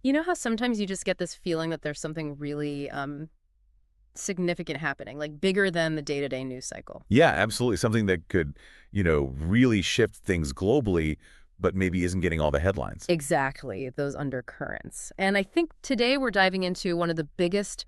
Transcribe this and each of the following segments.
You know how sometimes you just get this feeling that there's something really significant happening, like bigger than the day-to-day news cycle? Yeah, absolutely. Something that could, really shift things globally, but maybe isn't getting all the headlines. Exactly, those undercurrents. And I think today we're diving into one of the biggest,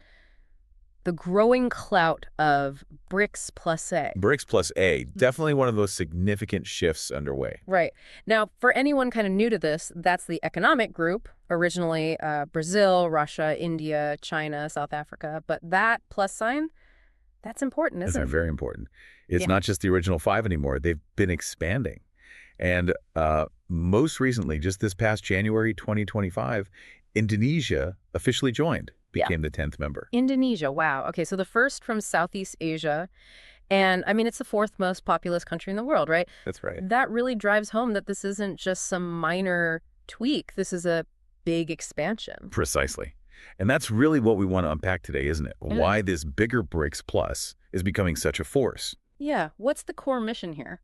the growing clout of BRICS plus A. BRICS plus A, Mm. definitely one of those significant shifts underway. Right. Now, for anyone kind of new to this, that's the economic group, originally Brazil, Russia, India, China, South Africa. But that plus sign, that's important, That's isn't it? very important. It's Yeah. not just the original five anymore. They've been expanding. And most recently, just this past January 2025, Indonesia officially joined, Yeah. became the 10th member. Indonesia, wow. Okay, so the first from Southeast Asia. And I mean, it's the fourth most populous country in the world, right? That's right. That really drives home that this isn't just some minor tweak. This is a big expansion. Precisely. And that's really what we want to unpack today, isn't it? Yeah. Why this bigger BRICS Plus is becoming such a force. Yeah. What's the core mission here?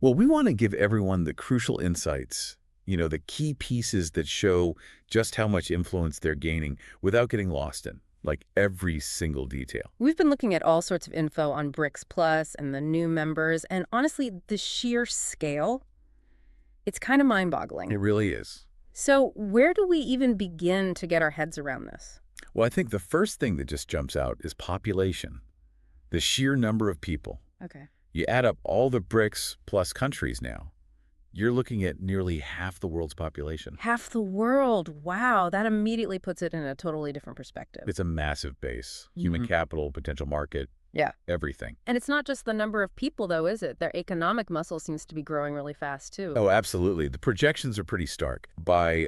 Well, we want to give everyone the crucial insights, the key pieces that show just how much influence they're gaining without getting lost in, like every single detail. We've been looking at all sorts of info on BRICS Plus and the new members, and honestly, the sheer scale, it's kind of mind-boggling. It really is. So where do we even begin to get our heads around this? Well, I think the first thing that just jumps out is population, the sheer number of people. Okay. You add up all the BRICS plus countries now, you're looking at nearly half the world's population. Half the world. Wow, that immediately puts it in a totally different perspective. It's a massive base. Human capital, potential market, Yeah. everything. And it's not just the number of people, though, is it? Their economic muscle seems to be growing really fast, too. Oh, absolutely. The projections are pretty stark. By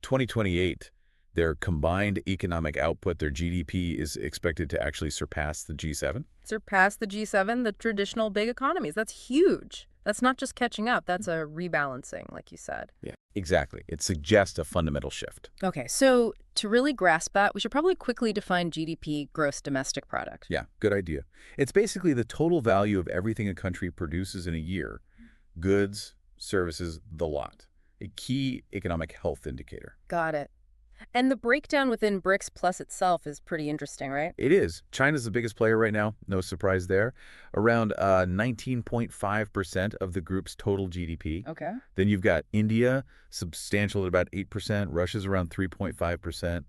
2028, their combined economic output, their GDP, is expected to actually surpass the G7. Surpass the G7, the traditional big economies. That's huge. That's not just catching up. That's a rebalancing, like you said. Yeah, exactly. It suggests a fundamental shift. Okay, so to really grasp that, we should probably quickly define GDP, gross domestic product. Yeah, good idea. It's basically the total value of everything a country produces in a year, goods, services, the lot. A key economic health indicator. Got it. And the breakdown within BRICS Plus itself is pretty interesting, right? It is. China's the biggest player right now. No surprise there. Around 19.5% of the group's total GDP. Okay. Then you've got India, substantial at about 8%. Russia's around 3.5%.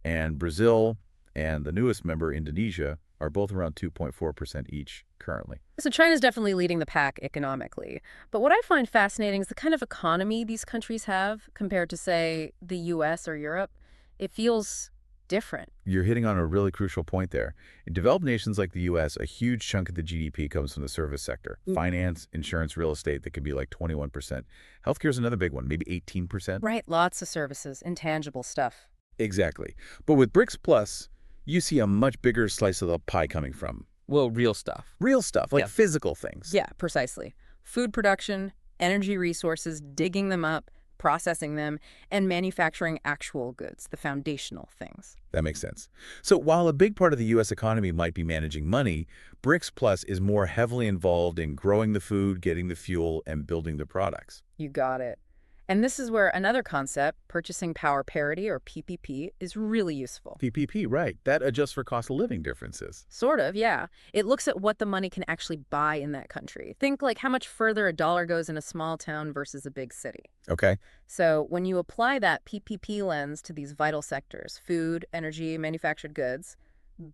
And Brazil and the newest member, Indonesia, are both around 2.4% each currently. So China's definitely leading the pack economically. But what I find fascinating is the kind of economy these countries have compared to, say, the US or Europe. It feels different. You're hitting on a really crucial point there. In developed nations like the U.S., a huge chunk of the GDP comes from the service sector. Finance, insurance, real estate, that could be like 21%. Healthcare is another big one, maybe 18%. Right, lots of services, intangible stuff. Exactly. But with BRICS Plus, you see a much bigger slice of the pie coming from Well, real stuff. real stuff, like Yeah. physical things. Yeah, precisely. Food production, energy resources, digging them up, processing them, and manufacturing actual goods, the foundational things. That makes sense. So while a big part of the U.S. economy might be managing money, BRICS Plus is more heavily involved in growing the food, getting the fuel, and building the products. You got it. And this is where another concept, purchasing power parity or PPP, is really useful. PPP, right. That adjusts for cost of living differences. Sort of, yeah. It looks at what the money can actually buy in that country. Think like how much further a dollar goes in a small town versus a big city. Okay? So when you apply that PPP lens to these vital sectors, food, energy, manufactured goods,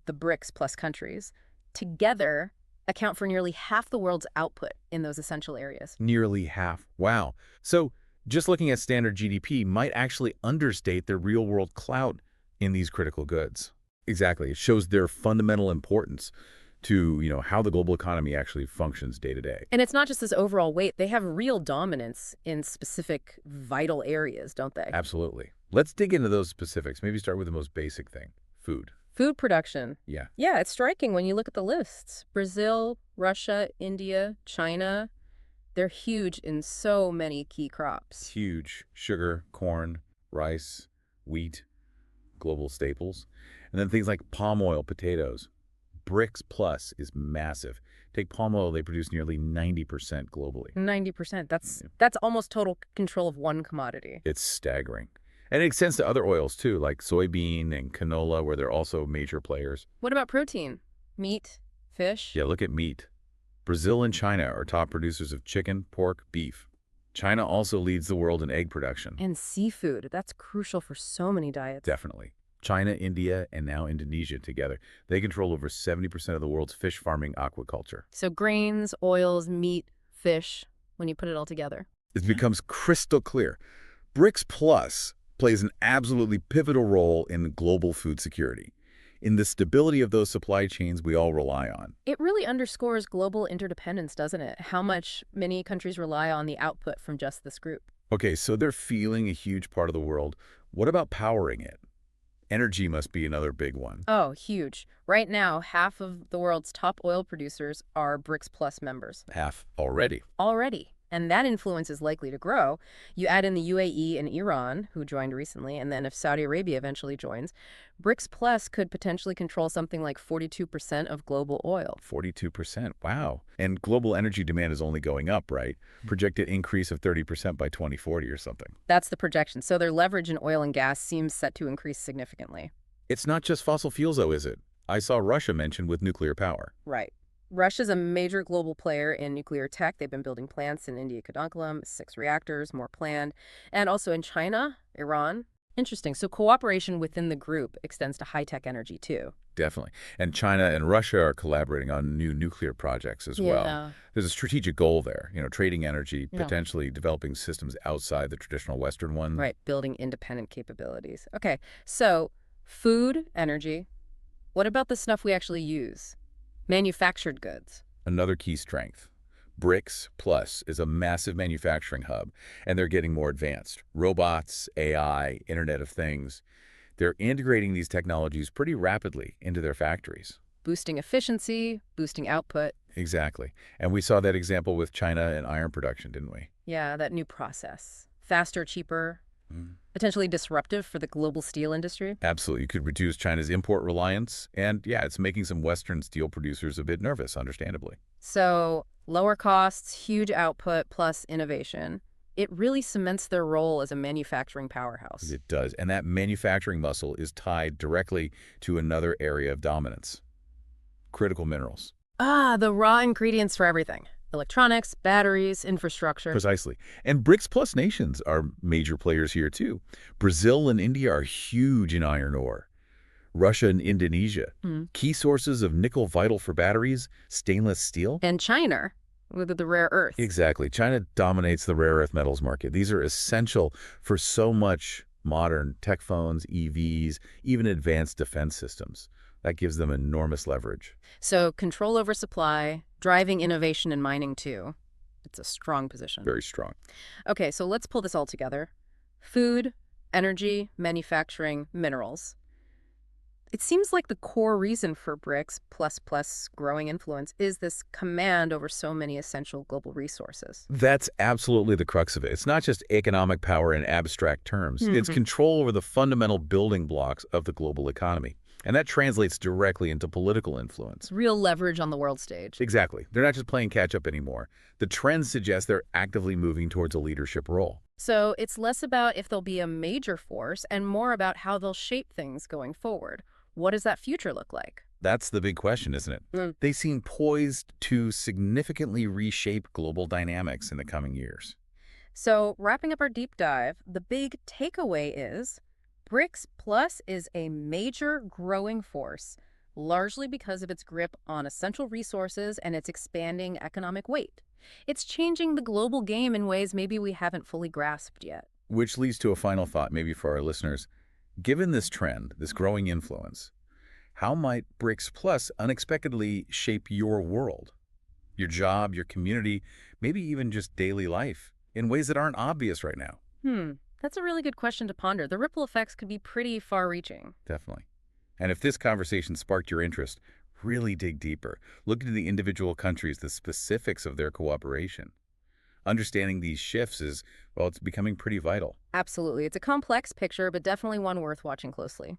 the BRICS plus countries, together account for nearly half the world's output in those essential areas. Nearly half. Wow. So just looking at standard GDP might actually understate their real-world clout in these critical goods. Exactly. It shows their fundamental importance to, how the global economy actually functions day to day. And it's not just this overall weight. They have real dominance in specific vital areas, don't they? Absolutely. Let's dig into those specifics. Maybe start with the most basic thing, food. Food production. Yeah. Yeah, it's striking when you look at the lists. Brazil, Russia, India, China. They're huge in so many key crops. Huge. Sugar, corn, rice, wheat, global staples. And then things like palm oil, potatoes. BRICS Plus is massive. Take palm oil, they produce nearly 90% globally. 90%. That's almost total control of one commodity. It's staggering. And it extends to other oils too, like soybean and canola, where they're also major players. What about protein? Meat, fish? Yeah, look at meat. Brazil and China are top producers of chicken, pork, beef. China also leads the world in egg production. And seafood. That's crucial for so many diets. Definitely. China, India, and now Indonesia together. They control over 70% of the world's fish farming aquaculture. So grains, oils, meat, fish, when you put it all together. It becomes crystal clear. BRICS Plus plays an absolutely pivotal role in global food security, in the stability of those supply chains we all rely on. It really underscores global interdependence, doesn't it? How much many countries rely on the output from just this group. Okay, so they're feeling a huge part of the world. What about powering it? Energy must be another big one. Oh, huge. Right now, half of the world's top oil producers are BRICS Plus members. Half already. Already. And that influence is likely to grow. You add in the UAE and Iran, who joined recently, and then if Saudi Arabia eventually joins, BRICS Plus could potentially control something like 42% of global oil. 42%. Wow. And global energy demand is only going up, right? Projected increase of 30% by 2040 or something. That's the projection. So their leverage in oil and gas seems set to increase significantly. It's not just fossil fuels, though, is it? I saw Russia mentioned with nuclear power. Right. Russia's a major global player in nuclear tech. They've been building plants in India Kudankulam, 6 reactors, more planned. And also in China, Iran. Interesting. So cooperation within the group extends to high-tech energy, too. Definitely. And China and Russia are collaborating on new nuclear projects as well. There's a strategic goal there, trading energy, potentially developing systems outside the traditional Western ones. Right, building independent capabilities. Okay, so food, energy. What about the stuff we actually use? Manufactured goods. Another key strength. BRICS Plus is a massive manufacturing hub, and they're getting more advanced. Robots, AI, Internet of Things. They're integrating these technologies pretty rapidly into their factories. Boosting efficiency, boosting output. Exactly. And we saw that example with China and iron production, didn't we? Yeah, that new process. Faster, cheaper, potentially disruptive for the global steel industry. Absolutely. You could reduce China's import reliance. And yeah, it's making some Western steel producers a bit nervous, understandably. So lower costs, huge output, plus innovation. It really cements their role as a manufacturing powerhouse. It does. And that manufacturing muscle is tied directly to another area of dominance: critical minerals. Ah, the raw ingredients for everything. Electronics, batteries, infrastructure. Precisely. And BRICS Plus nations are major players here, too. Brazil and India are huge in iron ore. Russia and Indonesia, key sources of nickel vital for batteries, stainless steel. And China, with the rare earth. Exactly. China dominates the rare earth metals market. These are essential for so much modern tech phones, EVs, even advanced defense systems. That gives them enormous leverage. So control over supply, driving innovation in mining too. It's a strong position. Very strong. Okay, so let's pull this all together. Food, energy, manufacturing, minerals. It seems like the core reason for BRICS plus growing influence is this command over so many essential global resources. That's absolutely the crux of it. It's not just economic power in abstract terms. It's control over the fundamental building blocks of the global economy. And that translates directly into political influence. Real leverage on the world stage. Exactly. They're not just playing catch-up anymore. The trends suggest they're actively moving towards a leadership role. So it's less about if they'll be a major force and more about how they'll shape things going forward. What does that future look like? That's the big question, isn't it? They seem poised to significantly reshape global dynamics in the coming years. So wrapping up our deep dive, the big takeaway is BRICS Plus is a major growing force, largely because of its grip on essential resources and its expanding economic weight. It's changing the global game in ways maybe we haven't fully grasped yet. Which leads to a final thought maybe for our listeners. Given this trend, this growing influence, how might BRICS Plus unexpectedly shape your world, your job, your community, maybe even just daily life in ways that aren't obvious right now? That's a really good question to ponder. The ripple effects could be pretty far-reaching. Definitely. And if this conversation sparked your interest, really dig deeper. Look into the individual countries, the specifics of their cooperation. Understanding these shifts is, well, it's becoming pretty vital. Absolutely. It's a complex picture, but definitely one worth watching closely.